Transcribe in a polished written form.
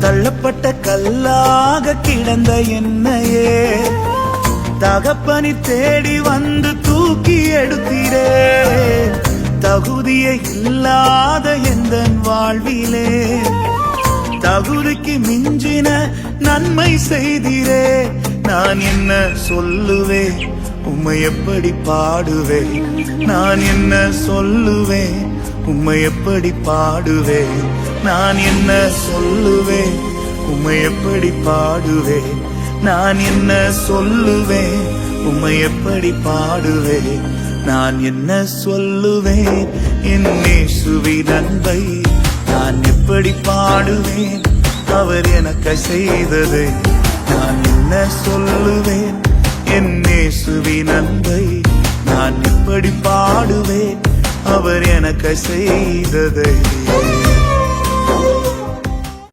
தள்ளப்பட்ட கல்லாக கிடந்த என்னையே தகப்பனி தேடி வந்து தூக்கி எடுத்தீரே. தகுதியே இல்லாத எந்த வாழ்விலே தகுதிக்கு மிஞ்சின நன்மை செய்தீரே. நான் என்ன சொல்லுவேன், உம்மை எப்படி பாடுவேன்? நான் என்ன சொல்லுவேன், உம்மை எப்படி பாடுவேன்? நான் என்ன சொல்லுவேன், உம்மை எப்படி பாடுவேன்? நான் என்ன சொல்லுவேன், உம்மை எப்படி பாடுவேன்? நான் என்ன சொல்லுவேன், என் இயேசுவின் அன்பை நான் எப்படி பாடுவேன்? அவர் எனக்கு செய்தது நான் என்ன சொல்லுவேன், என் இயேசுவின் அன்பை நான் எப்படி பாடுவேன்? அவர் எனக்கு செய்ததை